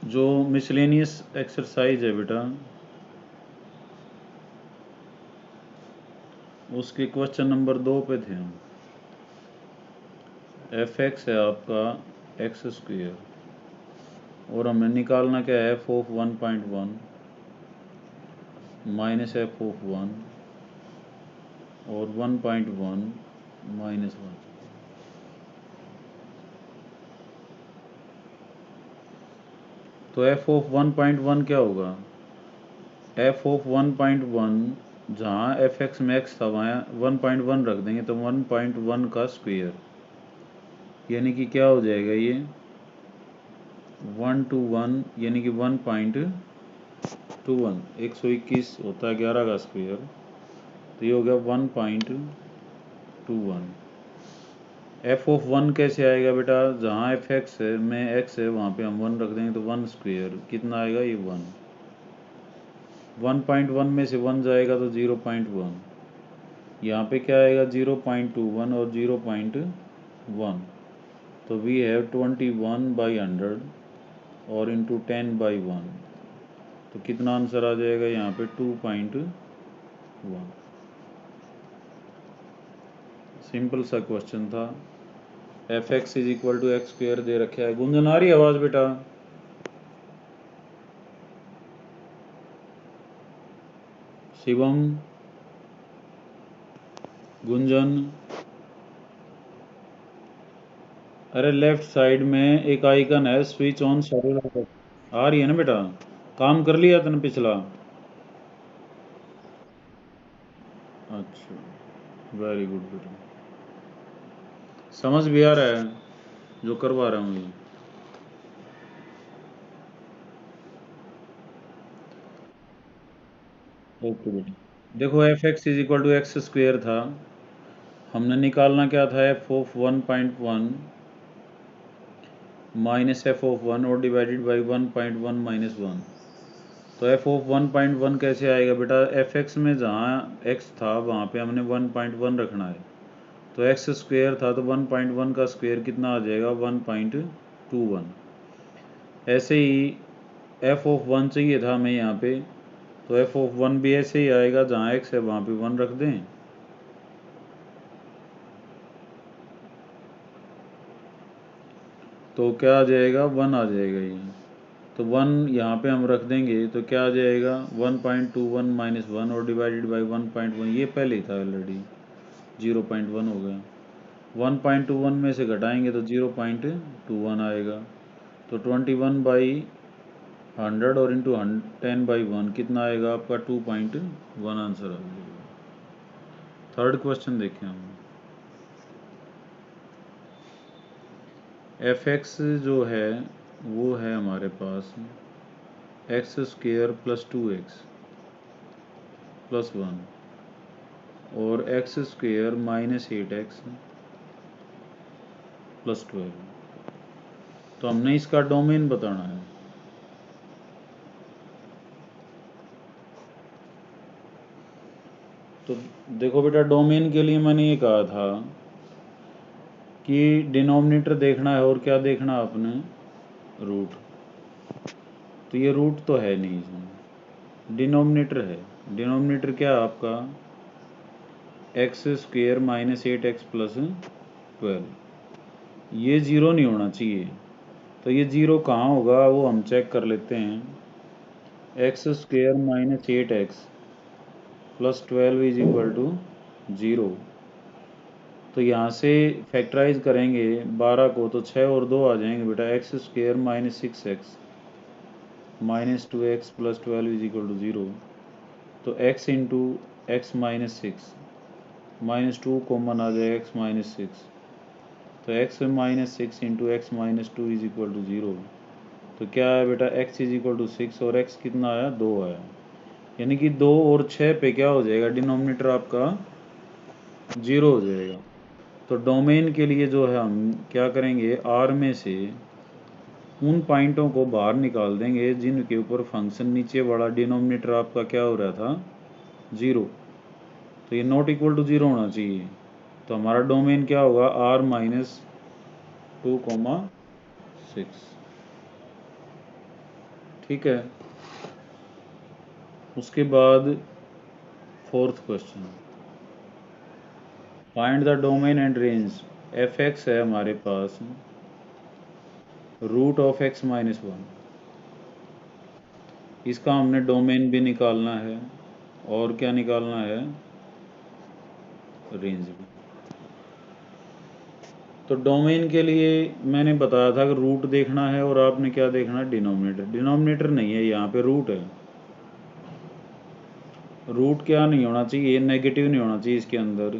जो miscellaneous exercise है बेटा, उसके क्वेश्चन नंबर 2 पे थे हम। एफ एक्स है आपका एक्स स्क्वेयर, और हमें निकालना क्या है, F of 1.1 minus F of 1 और 1.1 माइनस 1। तो एफ ऑफ 1.1 क्या होगा, एफ ऑफ 1.1, जहाँ एफ एक्स में एक्स था वहाँ 1.1 रख देंगे तो 1.1 का स्क्वेयर, यानी कि क्या हो जाएगा ये 1 to 1, यानी कि 1.21, 121 होता है 11 का स्क्वेयर, तो ये हो गया 1.21। एफ ऑफ 1 कैसे आएगा बेटा, जहाँ एफ एक्स है में एक्स है वहाँ पे हम 1 रख देंगे तो 1 स्क्वेयर कितना आएगा, ये 1। 1.1 में से 1 जाएगा तो 0.1, यहाँ पे क्या आएगा 0.21 और 0.1, तो वी हैव 21/100 और इंटू 10/1, तो कितना आंसर आ जाएगा यहाँ पे 2.1। सिंपल सा क्वेश्चन था। F X is equal to X square दे रखा है। गुंजन आ रही है आवाज बेटा? शिवम, गुंजन, अरे लेफ्ट साइड में एक आइकन है स्विच ऑन सेलुलर, आ रही है ना बेटा? काम कर लिया तूने पिछला? अच्छा, वेरी गुड बेटा, समझ भी आ रहा है जो करवा रहा हूँ ये? ओके बेटा, देखो F X is equal to X square था, हमने निकालना क्या था, F of 1.1 minus F of 1 और डिवाइडेड बाई 1.1 माइनस 1। तो एफ ऑफ 1.1 कैसे आएगा बेटा, एफ एक्स में जहाँ एक्स था वहाँ पे हमने 1.1 रखना है, तो एक्स स्क्वेयर था तो 1.1 का स्क्वेयर कितना आ जाएगा, 1.21। ऐसे ही एफ ऑफ 1 चाहिए था हमें यहाँ पे, तो एफ ऑफ 1 भी ऐसे ही आएगा, जहाँ एक्स है वहाँ पे 1 रख दें, तो क्या आ जाएगा, 1 आ जाएगा ये। तो 1 यहाँ पे हम रख देंगे तो क्या आ जाएगा, 1.21 माइनस 1 और डिवाइडेड बाई 1.1, ये पहले ही था ऑलरेडी, 0.1 हो गया। 1.21 में से घटाएंगे तो 0.21 आएगा, तो 21/100 और इंटू 10/1 कितना आएगा आपका, 2.1 आंसर आ जाएगा। थर्ड क्वेश्चन देखें हम। एफ एक्स जो है वो है हमारे पास X square plus 2x plus 1 और x square minus 8x plus 12, तो हमने इसका डोमेन बताना है। तो देखो बेटा, डोमेन के लिए मैंने ये कहा था कि डिनोमिनेटर देखना है और क्या देखना है आपने, रूट। तो ये रूट तो है नहीं इसमें, डिनोमिनेटर है। डिनोमिनेटर क्या है आपका, x square minus 8x plus 12, ये ज़ीरो नहीं होना चाहिए, तो ये ज़ीरो कहाँ होगा वो हम चेक कर लेते हैं। X square minus 8x plus 12 is equal to 0, तो यहाँ से फैक्टराइज करेंगे 12 को तो 6 और 2 आ जाएंगे बेटा, X square minus 6x minus 2x plus 12 is equal to 0, तो x into X minus 6 minus 2 common आ जाएगा, x माइनस 6, तो x minus 6 into X minus 2 is equal to 0, तो क्या है बेटा, x इज इक्वल टू 6 और x कितना आया, 2 आया, यानी कि 2 और 6 पे क्या हो जाएगा, डिनोमिनेटर आपका 0 हो जाएगा। तो डोमेन के लिए जो है हम क्या करेंगे, R में से उन पॉइंटों को बाहर निकाल देंगे जिनके ऊपर फंक्शन नीचे वाला डिनोमिनेटर आपका क्या हो रहा था, 0, तो ये नॉट इक्वल टू 0 होना चाहिए, तो हमारा डोमेन क्या होगा, R माइनस 2, 6। ठीक है। उसके बाद 4th question, find the domain and range. F x है हमारे पास रूट ऑफ x माइनस 1, इसका हमने डोमेन भी निकालना है और क्या निकालना है, रेंज भी। तो डोमेन के लिए मैंने बताया था कि रूट देखना है और आपने क्या देखना है, डिनोमिनेटर। डिनोमिनेटर नहीं है यहाँ पे, रूट है। रूट क्या नहीं होना चाहिए, नेगेटिव नहीं होना चाहिए इसके अंदर।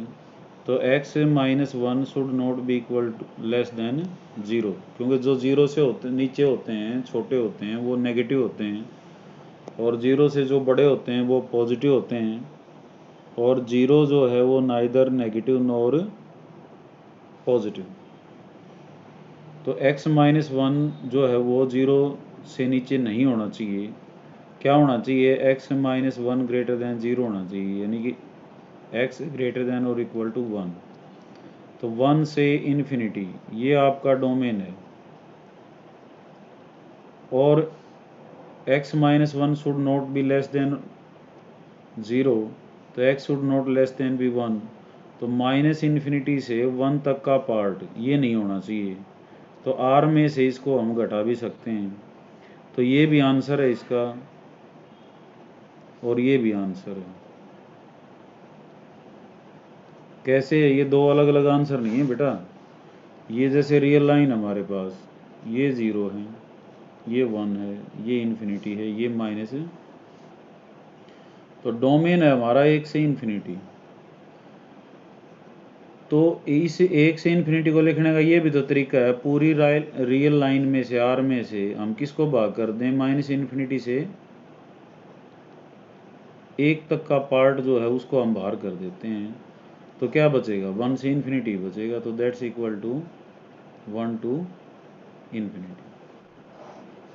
तो x minus 1 should not be equal to less than 0, क्योंकि जो 0 से होते नीचे होते हैं, छोटे होते हैं, वो नेगेटिव होते हैं, और 0 से जो बड़े होते हैं वो पॉजिटिव होते हैं, और 0 जो है वो नाइदर नेगेटिव नॉर पॉजिटिव। तो x माइनस 1 जो है वो 0 से नीचे नहीं होना चाहिए। क्या होना चाहिए, x माइनस 1 ग्रेटर दैन 0 होना चाहिए, यानी कि x ग्रेटर दैन और इक्वल टू 1। तो 1 से इन्फिनिटी ये आपका डोमेन है, और x minus 1 should not be less than 0, तो x should not less than be 1। तो माइनस इन्फिनिटी से 1 तक का पार्ट ये नहीं होना चाहिए। तो r में से इसको हम घटा भी सकते हैं। तो ये भी आंसर है इसका, और ये भी आंसर है। कैसे है, ये दो अलग अलग आंसर नहीं है बेटा। ये जैसे रियल लाइन हमारे पास, ये 0 है, ये 1 है, ये इन्फिनिटी है, ये माइनस है। तो डोमेन है हमारा 1 से इन्फिनिटी। तो इस 1 से इन्फिनिटी को लिखने का ये भी तो तरीका है, पूरी रियल लाइन में से, आर में से हम किसको भाग कर दें, माइनस इन्फिनिटी से 1 तक का पार्ट जो है उसको हम बाहर कर देते हैं। तो क्या बचेगा, 1 से इन्फिनिटी बचेगा। तो that's equal to 1 to infinity.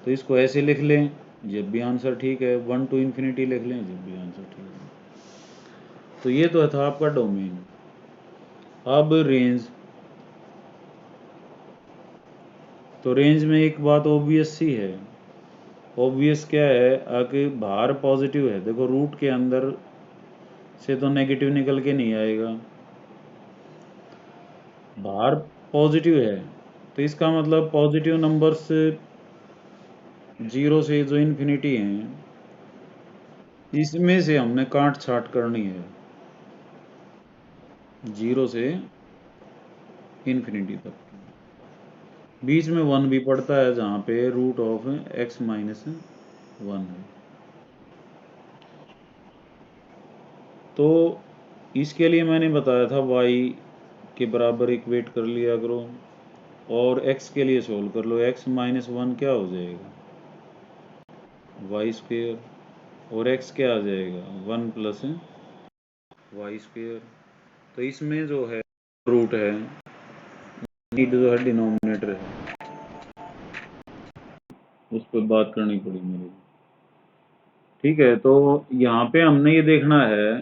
तो इसको ऐसे लिख लें जब भी आंसर ठीक है, 1 टू इन्फिनिटी लिख लें जब भी आंसर ठीक है। तो ये तो था आपका डोमेन। अब रेंज। तो रेंज में एक बात ऑब्वियस सी है। ऑब्वियस क्या है, आके बाहर पॉजिटिव है, देखो रूट के अंदर से तो नेगेटिव निकल के नहीं आएगा, बाहर पॉजिटिव है। तो इसका मतलब पॉजिटिव नंबर्स 0 से जो इन्फिनिटी हैं, इसमें से हमने काट छाट करनी है 0 से इन्फिनिटी तक। बीच में 1 भी पड़ता है जहाँ पे रूट ऑफ x माइनस 1 है। तो इसके लिए मैंने बताया था y के बराबर इक्वेट कर लिया करो, और x के लिए सोल्व कर लो। x माइनस 1 क्या हो जाएगा, वाई स्क्वेयर, और x क्या आ जाएगा, 1 प्लस वाई स्क्वेयर। तो इसमें जो है रूट है, नीड जो है डिनोमिनेटर है, उस पर बात करनी पड़ी मेरे को। ठीक है, तो यहाँ पे हमने ये देखना है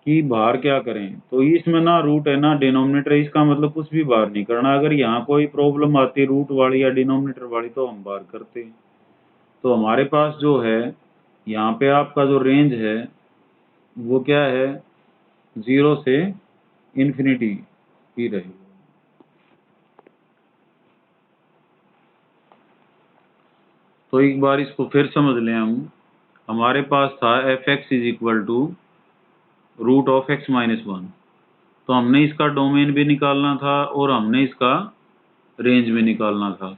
कि बाहर क्या करें। तो इसमें ना रूट है ना डिनोमिनेटर, इसका मतलब कुछ भी बाहर नहीं करना। अगर यहाँ कोई प्रॉब्लम आती रूट वाली या डिनोमिनेटर वाली तो हम बाहर करते। तो हमारे पास जो है यहाँ पे आपका जो रेंज है वो क्या है, 0 से इन्फिनिटी ही रहेगी। तो एक बार इसको फिर समझ लें हम। हमारे पास था F X is equal to root of x minus 1। तो हमने इसका डोमेन भी निकालना था और हमने इसका रेंज भी निकालना था।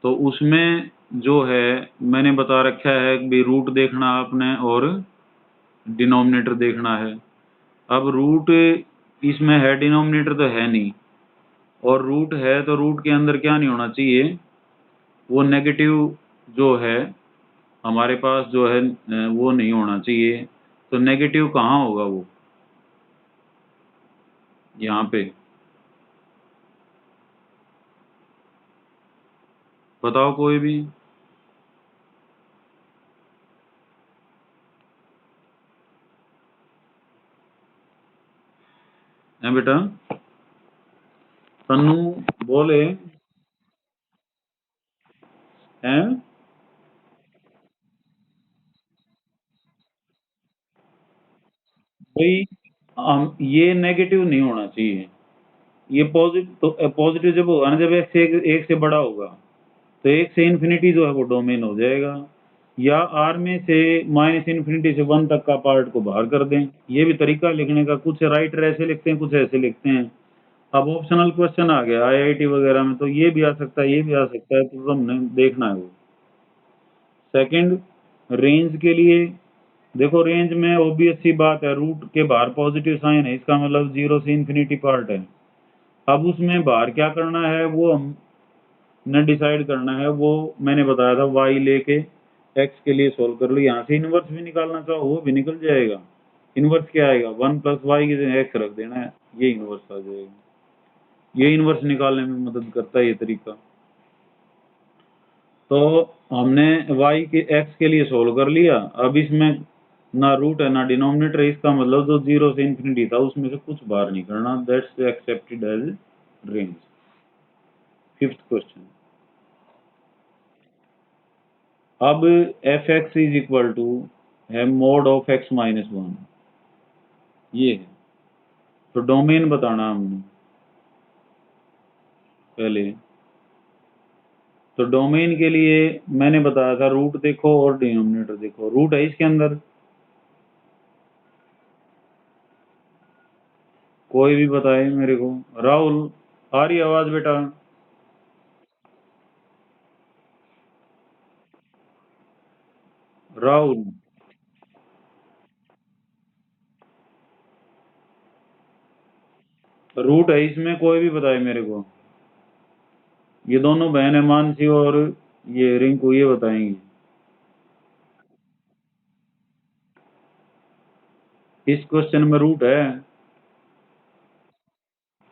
तो उसमें जो है मैंने बता रखा है कि रूट देखना आपने और डिनोमिनेटर देखना है। अब रूट इसमें है, डिनोमिनेटर तो है नहीं, और रूट है तो रूट के अंदर क्या नहीं होना चाहिए, वो नेगेटिव जो है हमारे पास जो है वो नहीं होना चाहिए। तो नेगेटिव कहाँ होगा, वो यहाँ पे बताओ कोई भी। है बेटा, तन्नू बोले। हैं? भाई ये नेगेटिव नहीं होना चाहिए, ये पॉजिटिव, तो पॉजिटिव जब होगा ना, जब एक से बड़ा होगा, तो एक से इन्फिनिटी जो है वो डोमेन हो जाएगा, या आर में से माइनस इन्फिनिटी से 1 तक का पार्ट को बाहर कर दें। ये भी तरीका है लिखने का, कुछ राइटर ऐसे लिखते हैं, कुछ ऐसे लिखते हैं। अब ऑप्शनल क्वेश्चन आ गया आईआईटी वगैरह में, तो ये भी आ सकता है, ये भी आ सकता है, तो हमने देखना है वो। सेकंड, रेंज के लिए देखो, रेंज में ऑब्वियस सी बात है, रूट के बाहर पॉजिटिव साइन है, इसका मतलब 0 से इन्फिनिटी पार्ट है। अब उसमें बाहर क्या करना है वो हमने डिसाइड करना है, वो मैंने बताया था, वाई लेके एक्स के लिए सोल्व कर लो। यहाँ से इनवर्स भी निकालना चाहो वो भी निकल जाएगा। इनवर्स क्या आएगा, 1+y की जगह एक्स रख देना है, ये इनवर्स आ जाएगा। ये इनवर्स निकालने में मदद करता है ये तरीका। तो हमने y के x के लिए सोल्व कर लिया। अब इसमें ना रूट है ना डिनोमिनेटर है, इसका मतलब जो 0 से इन्फिनिटी था उसमें से कुछ बाहर नहीं करना, that's accepted as range. Fifth question, अब F X is equal to है मोड ऑफ x माइनस 1, ये है। तो डोमेन बताना हमने पहले। तो डोमेन के लिए मैंने बताया था, रूट देखो और डिनोमिनेटर देखो। रूट है इसके अंदर, कोई भी बताए मेरे को। राहुल, आ रही आवाज बेटा? राहुल, रूट है इसमें, कोई भी बताए मेरे को। ये दोनों बहन है, मानसी और ये रिंकू, ये बताएंगी। इस क्वेश्चन में रूट है?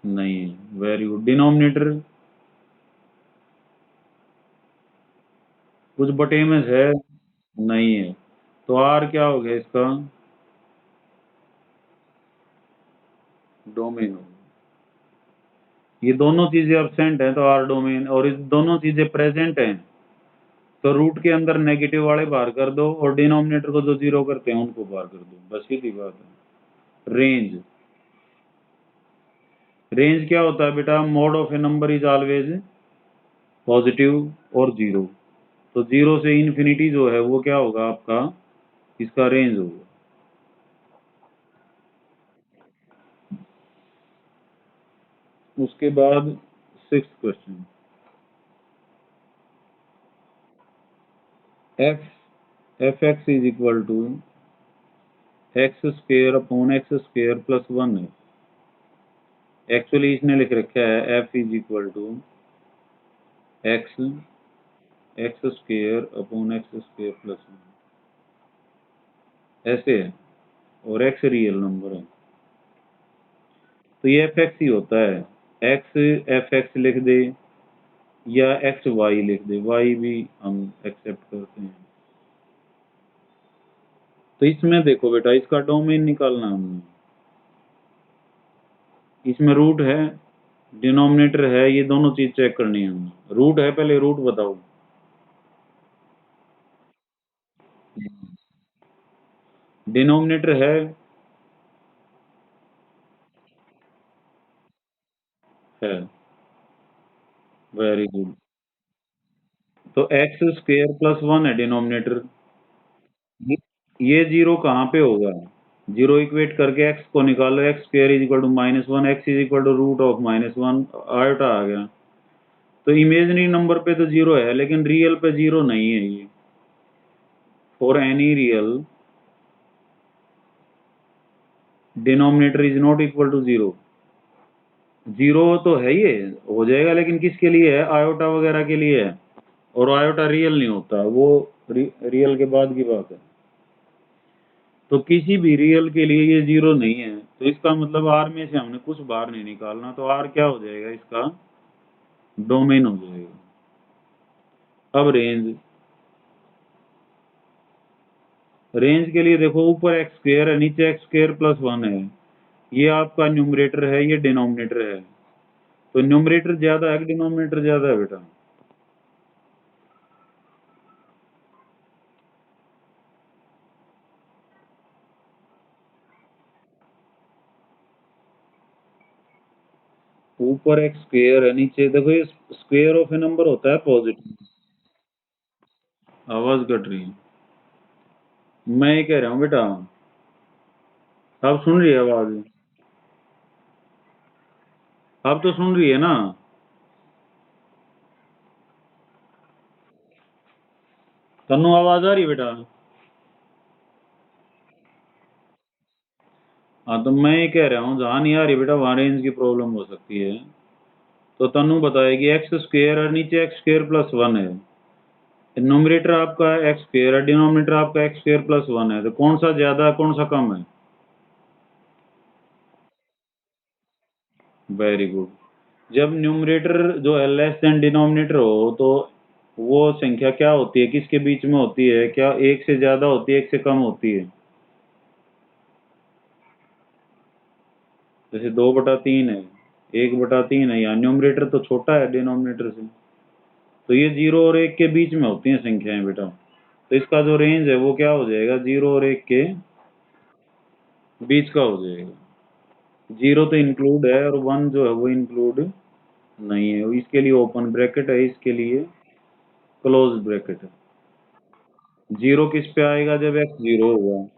नहीं। Very good. डिनोमिनेटर कुछ बटे में है? नहीं है। तो आर क्या हो गया इसका? डोमेन हो गया। ये दोनों चीजें एब्सेंट हैं तो आर डोमेन, और इस दोनों चीजें प्रेजेंट हैं तो रूट के अंदर नेगेटिव वाले बाहर कर दो, और डिनोमिनेटर को जो जीरो करते हैं उनको बाहर कर दो, बस सीधी बात है। रेंज, रेंज क्या होता है बेटा? Mode of A number is always positive और जीरो। तो 0 से इन्फिनिटी जो है वो क्या होगा आपका, इसका रेंज होगा। उसके बाद sixth question, F X is equal to X square upon X square plus 1 है। एक्चुअली इसने लिख रखा है F is equal to X X square upon X square plus 1, ऐसे है, और एक्स रियल नंबर है, तो ये एफ एक्स ही होता है। एक्स एफ एक्स लिख दे या एक्स वाई लिख दे, वाई भी हम एक्सेप्ट करते हैं। तो इसमें देखो बेटा, इसका डोमेन निकालना हमने। इसमें रूट है, डिनोमिनेटर है, ये दोनों चीज चेक करनी है हमने। रूट है, पहले रूट बताओ। डिनोमिनेटर है। Very good. तो एक्स स्क्वेयर प्लस 1 है डिनोमिनेटर। ये जीरो कहाँ पे होगा? जीरो इक्वेट करके एक्स को निकालो, X square is equal to -1, X is equal to root of -1, iota आ गया। तो इमेजनरी नंबर पे तो जीरो है, लेकिन रियल पे जीरो नहीं है ये। For any real denominator is not equal to zero. Zero तो है, ये हो जाएगा, लेकिन किसके लिए है? आयोटा वगैरह के लिए है, और आयोटा रियल नहीं होता वो, रियल के बाद की बात है। तो किसी भी रियल के लिए ये जीरो नहीं है, तो इसका मतलब आर में से हमने कुछ बाहर नहीं निकालना, तो आर क्या हो जाएगा इसका? डोमेन हो जाएगा। अब रेंज, रेंज के लिए देखो, ऊपर एक्स स्क्वेयर है, नीचे एक्स स्क्वेयर प्लस 1 है, ये आपका न्यूमरेटर है, ये डिनोमिनेटर है। तो न्यूमरेटर ज्यादा है कि डिनोमिनेटर ज्यादा है बेटा? ऊपर एक्स स्क्वेयर है, नीचे देखो ये स्क्वेयर ऑफ ए नंबर होता है पॉजिटिव। आवाज कट रही है। मैं ये कह रहा हूँ बेटा, आप सुन रही है आवाज? आप तो सुन रही है ना? तन्नू आवाज आ रही है बेटा? हाँ तो मैं ये कह रहा हूँ जहाँ नहीं आ रही बेटा वहाँ रेंज की प्रॉब्लम हो सकती है। तो तन्नू बताएगी एक्स स्क्वेयर और नीचे एक्स स्क्वेयर प्लस वन है, नोमिनेटर आपका एक्स स्क्वेयर है, डिनोमिनेटर आपका एक्स स्क्वेयर प्लस वन है, तो कौन सा ज्यादा है कौन सा कम है? Very good. जब न्यूमरेटर जो है लेस देन डिनोमिनेटर हो तो वो संख्या क्या होती है, किसके बीच में होती है? क्या एक से ज्यादा होती है, एक से कम होती है? जैसे 2/3 है, 1/3 है, यहाँ न्यूमरेटर तो छोटा है डिनोमिनेटर से, तो ये 0 और 1 के बीच में होती हैं संख्याएं बेटा। तो इसका जो रेंज है वो क्या हो जाएगा? 0 और 1 के बीच का हो जाएगा। 0 तो इंक्लूड है और 1 जो है वो इंक्लूड नहीं है, इसके लिए ओपन ब्रैकेट है, इसके लिए क्लोज ब्रैकेट है। 0 किस पे आएगा? जब x 0 होगा।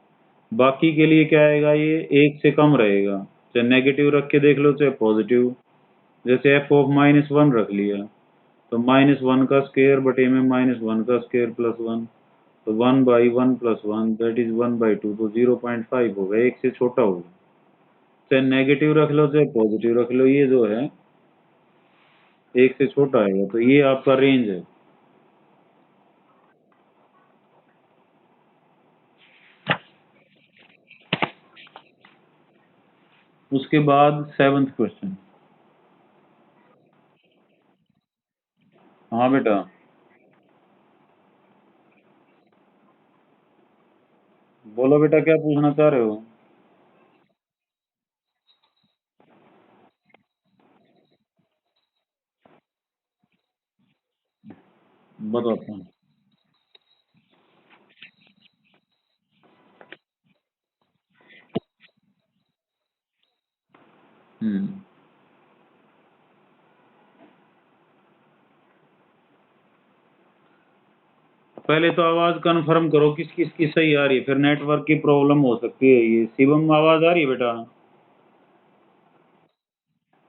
बाकी के लिए क्या आएगा? ये 1 से कम रहेगा, चाहे नेगेटिव रख के देख लो चाहे पॉजिटिव। जैसे f(-1) रख लिया तो -1 का स्क्वायर बटे में -1 का स्क्वायर प्लस 1, तो 1/1 प्लस 1 दैट इज 1/2, तो 0.5 होगा, 1 से छोटा होगा। चाहे नेगेटिव रख लो चाहे पॉजिटिव रख लो, ये जो है 1 से छोटा आएगा, तो ये आपका रेंज है। उसके बाद 7th क्वेश्चन। हाँ बेटा। बोलो बेटा क्या पूछना चाह रहे हो? बताता हूँ। हम्म। पहले तो आवाज कंफर्म करो किस किस की सही आ रही है, फिर नेटवर्क की प्रॉब्लम हो सकती है। ये शिवम आवाज आ रही है बेटा?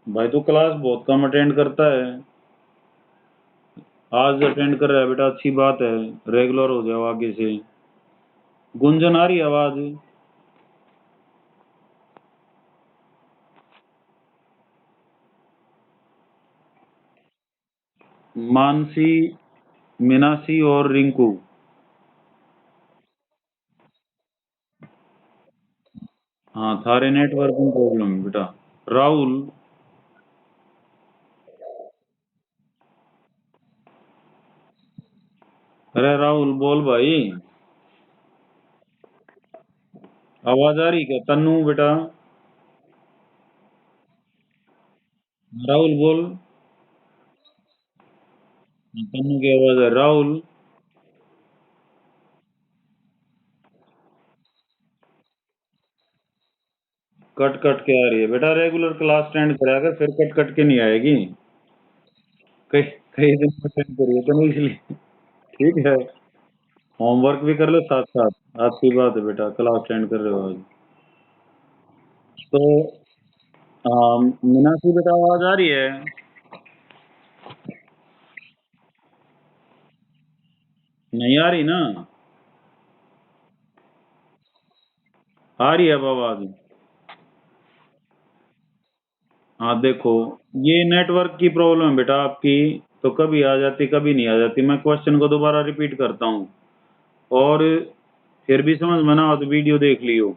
भाई तो क्लास बहुत कम अटेंड करता है, आज अटेंड कर रहा है बेटा, अच्छी बात है, रेगुलर हो जाओ आगे से। गुंजन आ रही है आवाज? मानसी, मीनाक्षी और रिंकू। हाँ थारे नेटवर्क में प्रॉब्लम है बेटा। राहुल, अरे राहुल बोल भाई। आवाज आ रही क्या? तन्नू बेटा, राहुल बोल। तन्नू की आवाज है। राहुल, कट कट के आ रही है बेटा, रेगुलर क्लास अटेंड करा कर फिर कट कट के नहीं आएगी। कई कई दिन अटेंड करिए तो नहीं इसलिए। ठीक है, होमवर्क भी कर लो साथ साथ, अच्छी बात है बेटा, क्लास अटेंड कर रहे हो आज। तो मीनाक्षी बेटा आवाज आ रही है? नहीं आ रही ना? आ रही है अब आवाज? हाँ देखो, ये नेटवर्क की प्रॉब्लम है बेटा आपकी, तो कभी आ जाती कभी नहीं आ जाती। मैं क्वेश्चन को दोबारा रिपीट करता हूँ, और फिर भी समझ में ना हो तो वीडियो देख लियो।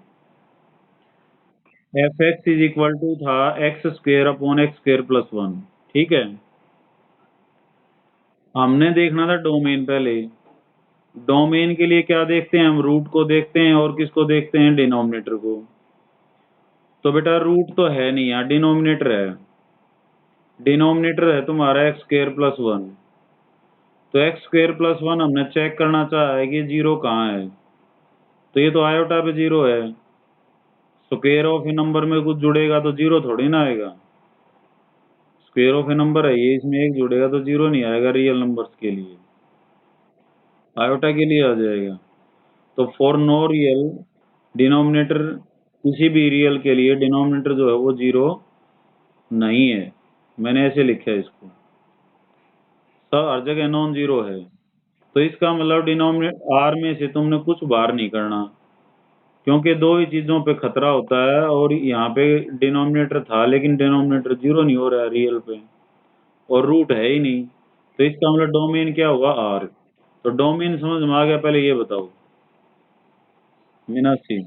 F X is equal to था X square upon X square plus one. ठीक है, हमने देखना था डोमेन पहले। डोमेन के लिए क्या देखते हैं हम? रूट को देखते हैं और किसको देखते हैं? डिनोमिनेटर को। तो बेटा रूट तो है नहीं, यहाँ डिनोमिनेटर है। डिनोमिनेटर है तुम्हारा एक्स स्क्वेयर प्लस वन, तो एक्स स्क्वेयर प्लस वन हमने चेक करना चाहा है कि जीरो कहाँ है, तो ये तो आयोटा पे जीरो है। स्क्वेयर ऑफ ए नंबर में कुछ जुड़ेगा तो जीरो थोड़ी ना आएगा। पेयर ऑफ ए नंबर है ये, इसमें एक जुड़ेगा तो जीरो नहीं आएगा रियल नंबर्स के लिए, आयोटा के लिए आ जाएगा। तो फॉर नो रियल डिनोमिनेटर, किसी भी रियल के लिए डिनोमिनेटर जो है वो जीरो नहीं है, मैंने ऐसे लिखा है इसको, सब हर जगह नॉन जीरो है। तो इसका मतलब डिनोमिनेटर आर में से तुमने कुछ बाहर नहीं करना, क्योंकि दो ही चीजों पे खतरा होता है, और यहाँ पे डिनोमिनेटर था लेकिन डिनोमिनेटर जीरो नहीं हो रहा है रियल पे, और रूट है ही नहीं, तो इसका मतलब डोमेन क्या होगा, आर। तो डोमेन समझ में आ गया, पहले ये बताओ मीनाक्षी,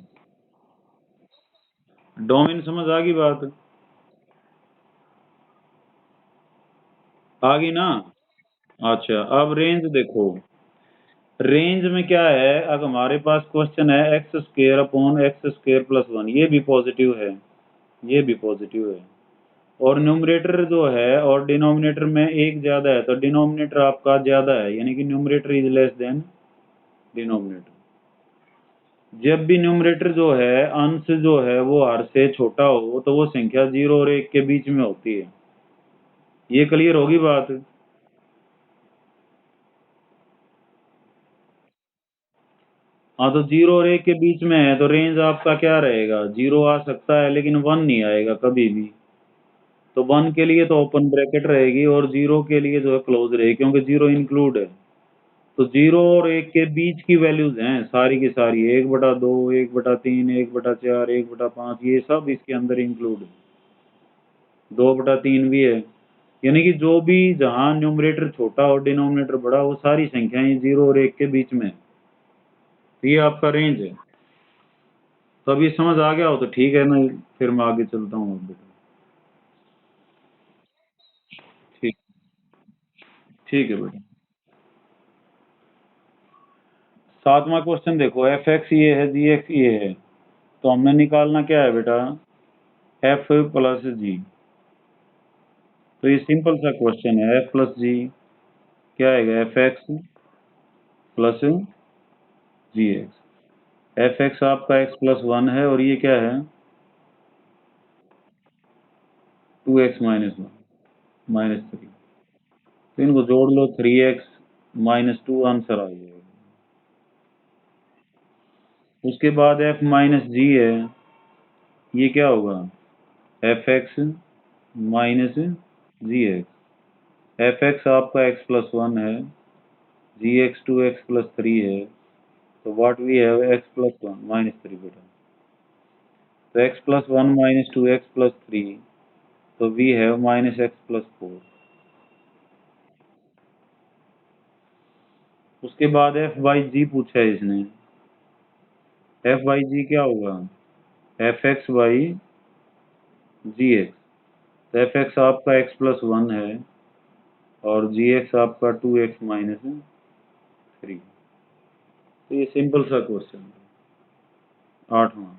डोमेन समझ आ गई बात, आ गई ना? अच्छा, अब रेंज देखो, रेंज में क्या है, अगर हमारे पास क्वेश्चन है x square upon x square plus one, ये भी पॉजिटिव है, ये भी पॉजिटिव है, और न्यूमरेटर जो है और डिनोमिनेटर में एक ज्यादा है, तो डिनोमिनेटर आपका ज्यादा है, यानी कि numerator is less than denominator. जब भी न्यूमरेटर जो है अंश जो है वो हर से छोटा हो, तो वो संख्या जीरो और एक के बीच में होती है, ये क्लियर होगी बात? हाँ, तो जीरो और एक के बीच में है, तो रेंज आपका क्या रहेगा, जीरो आ सकता है लेकिन वन नहीं आएगा कभी भी, तो वन के लिए तो ओपन ब्रैकेट रहेगी, और जीरो के लिए जो है क्लोज रहेगी, क्योंकि जीरो इंक्लूड है। तो जीरो और एक के बीच की वैल्यूज हैं सारी की सारी, 1/2, 1/3, 1/4, 1/5, ये सब इसके अंदर इंक्लूड है, 2/3 भी है, यानी कि जो भी जहाँ न्यूमरेटर छोटा और डिनोमिनेटर बड़ा, वो सारी संख्याएं जीरो और एक के बीच में है। तो ये आपका रेंज है। तो अब ये समझ आ गया हो तो ठीक है ना, फिर मैं आगे चलता हूँ अब बेटा। ठीक, ठीक है बेटा। सातवां क्वेश्चन देखो, एफ एक्स ये है, जी एक्स ये है, तो हमने निकालना क्या है बेटा, एफ प्लस जी। तो ये सिंपल सा क्वेश्चन है, एफ प्लस जी क्या आएगा, एफ एक्स प्लस जी एक्स। एफ एक्स आपका एक्स प्लस वन है, और ये क्या है, 2x minus one minus three, तो इनको जोड़ लो, 3x-2 आंसर आ जाएगा। उसके बाद एफ माइनस जी है, ये क्या होगा, F X minus G X. F X आपका एक्स प्लस वन है, G X 2x plus three है, तो what we have X plus one minus three बेटा, तो X plus one minus 2x plus three, तो we have minus X plus four. उसके बाद F by जी पूछा है इसने, एफ बाई जी क्या होगा, F X by G X. तो एफ एक्स आपका एक्स प्लस वन है, और जी एक्स आपका 2x माइनस थ्री। तो ये सिंपल सा क्वेश्चन है। आठवां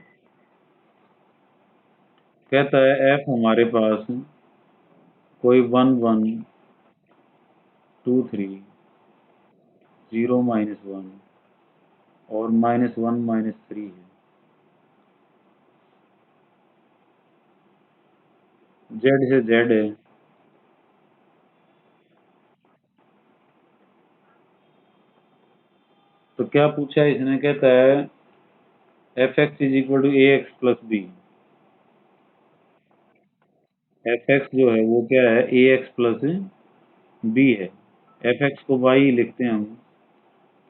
कहता है एफ हमारे पास कोई 1 1 2 3 0 -1 और -1 -3 है, जेड से जेड है। तो क्या पूछा है इसने, कहता है F X is equal to A X plus B. F X जो है वो क्या है, ए एक्स प्लस बी है। एफ एक्स को वाई लिखते हैं हम,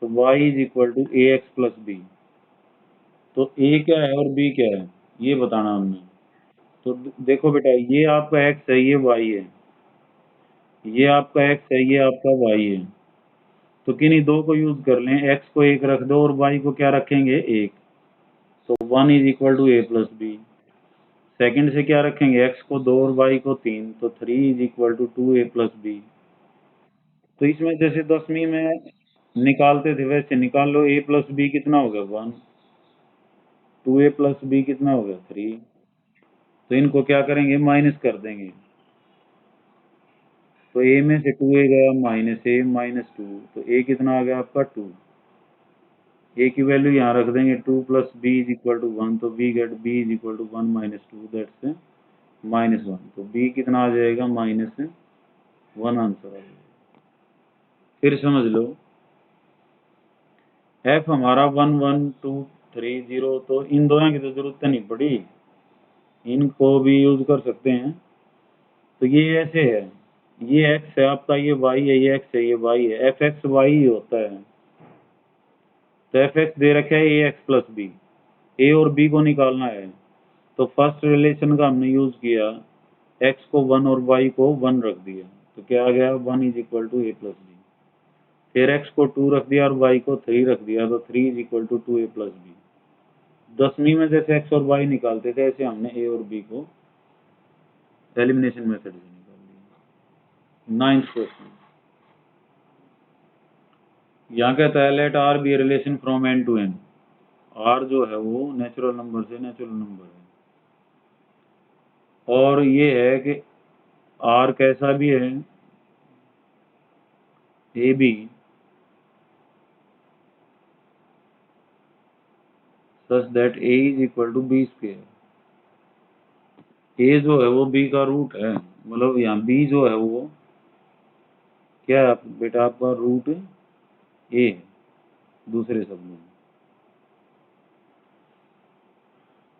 तो Y is equal to A X plus B. तो ए क्या है और बी क्या है, ये बताना हमने। तो देखो बेटा, ये आपका एक्स है, ये वाई है, ये आपका एक्स है, ये आपका वाई है, तो किन्हीं दो को यूज कर लें, एक्स को एक रख दो और वाई को क्या रखेंगे, एक। तो one is equal to A plus B. Second से क्या रखेंगे, एक्स को दो और वाई को तीन, तो three is equal to two A plus B. तो इसमें जैसे 10वीं में निकालते थे वैसे निकाल लो, ए प्लस बी कितना हो गया, one, two A plus B कितना हो गया, थ्री। तो इनको क्या करेंगे, माइनस कर देंगे, तो ए में से टू ए गया, माइनस ए माइनस टू, तो ए कितना आ गया आपका, टू। ए की वैल्यू यहाँ रख देंगे, two plus B is equal to one, तो B get B is equal to one minus two, that's -1, तो बी कितना आ जाएगा, -1 आंसर आ जाएगा। फिर समझ लो एफ हमारा 1 1 2 3 0, तो इन दोनों की तो जरूरत नहीं पड़ी, इनको भी यूज कर सकते हैं। तो ये ऐसे है, ये x है आपका, ये y है, ये x है, ये y है, एफ एक्स वाई ही होता है। तो एफ एक्स दे रखा है ए एक्स प्लस बी, ए और बी को निकालना है। तो फर्स्ट रिलेशन का हमने यूज किया, x को 1 और y को 1 रख दिया, तो क्या आ गया, 1 is equal to A plus B. फिर x को 2 रख दिया और y को 3 रख दिया, तो 3 is equal to 2a plus B. 10वीं में जैसे x और y निकालते थे, ऐसे हमने a और b को एलिमिनेशन मेथड से निकाल लिया। 9th क्वेश्चन, यहाँ कहता है let R be relation from N to N. R जो है वो नेचुरल नंबर से नेचुरल नंबर है, और ये है कि आर कैसा भी है, A B such that A is equal to B square. A जो है वो बी का रूट है, मतलब यहाँ बी जो है वो क्या है बेटा, आपका रूट ए है दूसरे शब्दों में।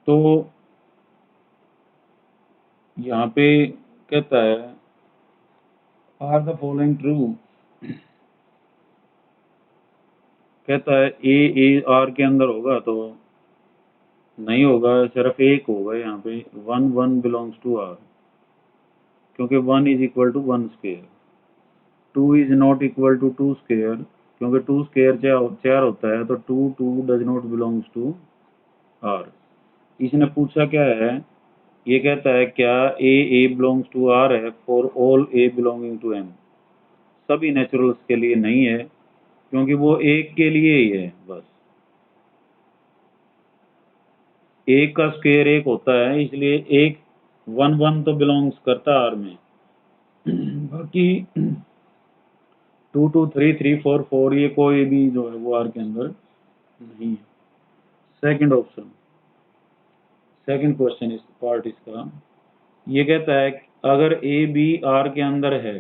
तो यहाँ पे कहता है आर द फॉलोइंग ट्रू, कहता है ए आर के अंदर होगा, तो नहीं होगा, सिर्फ एक होगा यहाँ पे, 1 1 बिलोंग्स टू आर, क्योंकि 1 is equal to 1 square. 2 is not equal to 2 square, क्योंकि 2 स्क्वेयर 4 होता है, तो 2 2 does not belongs to R. इसने पूछा क्या है, ये कहता है क्या ए बिलोंग्स टू आर है for all A belonging to M. सभी नेचुरल्स के लिए नहीं है, क्योंकि वो एक के लिए ही है बस। एक का स्क्वायर एक होता है, इसलिए एक 1 1 तो बिलोंग्स करता है आर में, बाकी 2 2 3 3 4 4 ये कोई भी जो है वो आर के अंदर नहीं है। सेकंड ऑप्शन, सेकंड क्वेश्चन इस पार्ट इसका, ये कहता है अगर ए बी आर के अंदर है,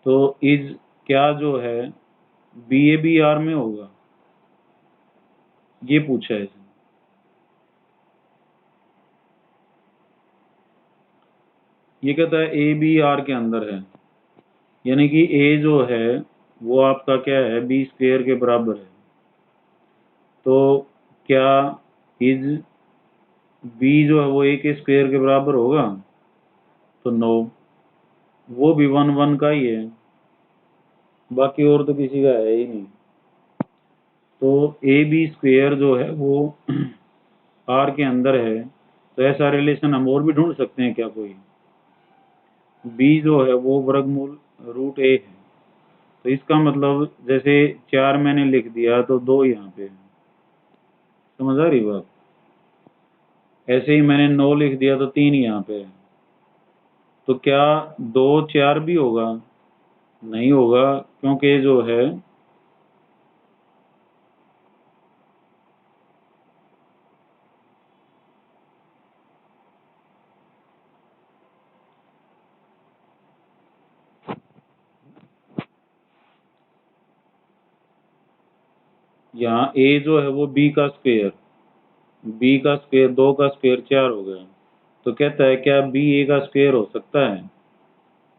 तो इज क्या जो है बी ए बी आर में होगा, ये पूछा है इसने। ये कहता है ए बी आर के अंदर है, यानी कि ए जो है वो आपका क्या है, बी स्क्वेयर के बराबर है, तो क्या इज बी जो है वो ए के स्क्वेयर के बराबर होगा, तो नो, वो भी 1 1 का ही है, बाकी और तो किसी का है ही नहीं। तो ए बी स्क्वेयर जो है वो आर के अंदर है, तो ऐसा रिलेशन हम और भी ढूंढ सकते हैं क्या कोई, बी जो है वो वर्गमूल रूट ए है, तो इसका मतलब जैसे 4 मैंने लिख दिया तो 2 यहाँ पे है, समझ आ रही बात। ऐसे ही मैंने 9 लिख दिया तो 3 यहाँ पे है, तो क्या 2 4 भी होगा, नहीं होगा, क्योंकि जो है यहाँ ए जो है वो बी का स्क्वेयर, बी का स्क्वेयर 2 का स्क्वेयर 4 हो गया, तो कहता है क्या बी ए का स्क्वेयर हो सकता है,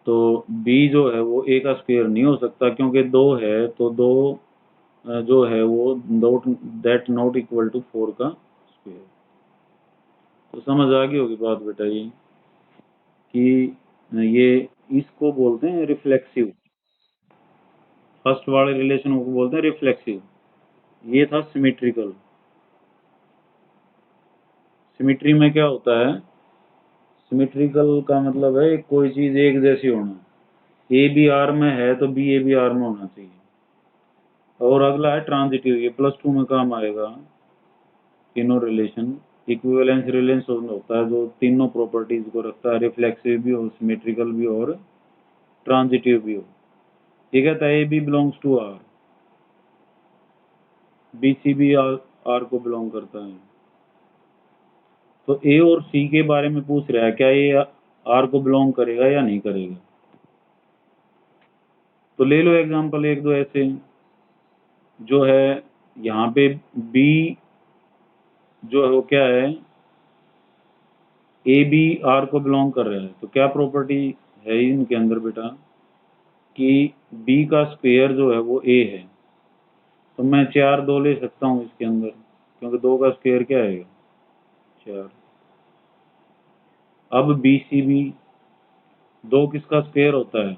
तो बी जो है वो ए का स्क्वेयर नहीं हो सकता, क्योंकि 2 है, तो 2 जो है वो not that not equal to 4 का स्क्वेयर। तो समझ आ गई होगी बात बेटा ये, कि ये इसको बोलते हैं रिफ्लेक्सिव, फर्स्ट वाले रिलेशन को बोलते हैं रिफ्लेक्सिव। ये था सिमेट्रिकल। सिमेट्री में क्या होता है, सिमेट्रिकल का मतलब है कोई चीज एक जैसी होना, ए बी आर में है तो बी ए बी आर में होना चाहिए। और अगला है ट्रांजिटिव, ये +2 में काम आएगा। तीनों रिलेशन इक्विवेलेंस रिलेशन होता है जो तीनों प्रॉपर्टीज को रखता है, रिफ्लेक्सिव भी हो, सिमेट्रिकल भी हो और ट्रांजिटिव भी हो। ये कहता है A B belongs to R, B C भी आर को बिलोंग करता है, तो ए और सी के बारे में पूछ रहा है, क्या ये आर को बिलोंग करेगा या नहीं करेगा। तो ले लो एग्जांपल एक दो ऐसे, जो है यहाँ पे बी जो है वो क्या है, ए बी आर को बिलोंग कर रहा है, तो क्या प्रॉपर्टी है इनके अंदर बेटा, कि बी का स्क्वायर जो है वो ए है। तो मैं 4 2 ले सकता हूँ इसके अंदर, क्योंकि 2 का स्क्वायर क्या आएगा, 4। अब बी सी बी, 2 किसका स्क्वायर होता है,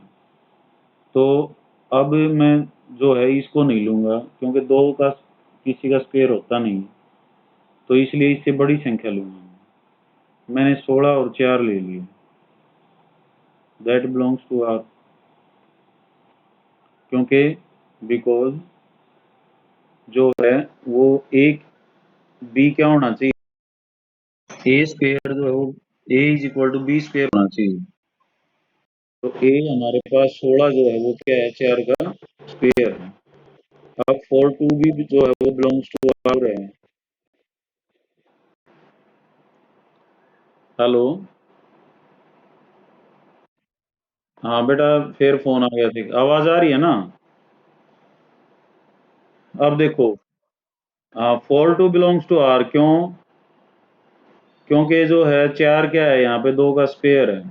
तो अब मैं जो है इसको नहीं लूंगा, क्योंकि 2 का किसी का स्क्वायर होता नहीं, तो इसलिए इससे बड़ी संख्या लूंगा। मैंने 16 और 4 ले लिए, दैट बिलोंग्स टू आर, क्योंकि बिकॉज जो है वो एक बी क्या होना चाहिए, ए स्क्वायर जो है वो A is equal to B square होना चाहिए। तो ए हमारे पास 16 जो है वो क्या है, 4 का स्क्वायर है। अब 4 2 भी जो है वो बिलोंग्स टू आर है। हेलो। हाँ बेटा, फिर फोन आ गया थी, आवाज आ रही है ना। अब देखो, हाँ 4 2 बिलोंग्स टू आर, क्यों, क्योंकि जो है 4 क्या है, यहाँ पे 2 का स्क्वायर है,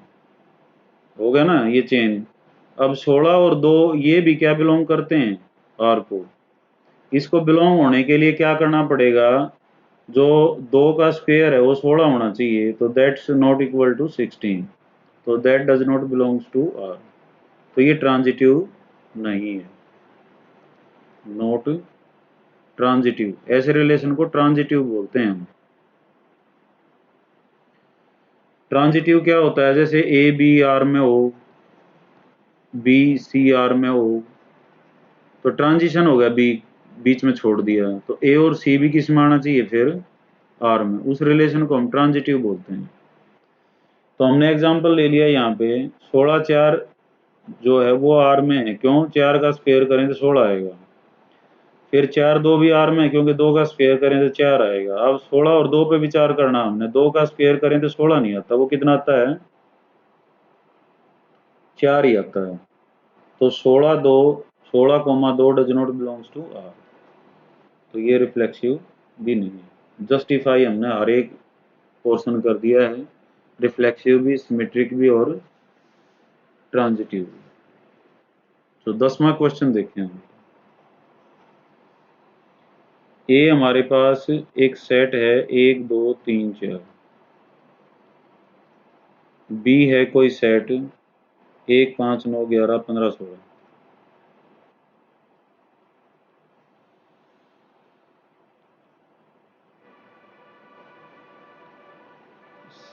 हो गया ना ये चेन। अब 16 और 2 ये भी क्या बिलोंग करते हैं, आर को। इसको बिलोंग होने के लिए क्या करना पड़ेगा, जो 2 का स्क्वायर है वो 16 होना चाहिए, तो दैट्स नॉट इक्वल टू 16, तो that does not belongs to R. तो ये ट्रांजिटिव नहीं है, नॉट ट्रांजिटिव, ऐसे रिलेशन को ट्रांजिटिव बोलते हैं हम। ट्रांजिटिव क्या होता है, जैसे ए बी आर में हो, बी सी आर में हो, तो ट्रांजिशन हो गया, बी बीच में छोड़ दिया, तो ए और सी भी किस में आना चाहिए फिर, आर में, उस रिलेशन को हम ट्रांजिटिव बोलते हैं। तो हमने एग्जांपल ले लिया यहाँ पे, 16 4 जो है वो आर में है, क्यों, 4 का स्क्वायर करें तो 16 आएगा। फिर 4 2 भी आर में है, क्योंकि 2 का स्क्वायर करें तो 4 आएगा। अब 16 और 2 पे विचार करना हमने, 2 का स्क्वायर करें तो 16 नहीं आता, वो कितना आता है, 4 ही आता है। तो 16 2 does not belongs to R, तो ये रिफ्लेक्सिव भी नहीं है। जस्टिफाई हमने हर एक पोर्शन कर दिया है, रिफ्लेक्सिव भी, सिमेट्रिक भी और ट्रांजिटिव भी। तो 10वां क्वेश्चन देखते हैं। ए हमारे पास एक सेट है 1 2 3 4, बी है कोई सेट 1 5 9 11 15 16,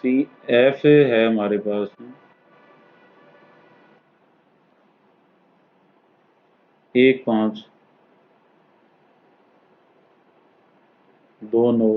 सी एफ है हमारे पास 1 5 2 9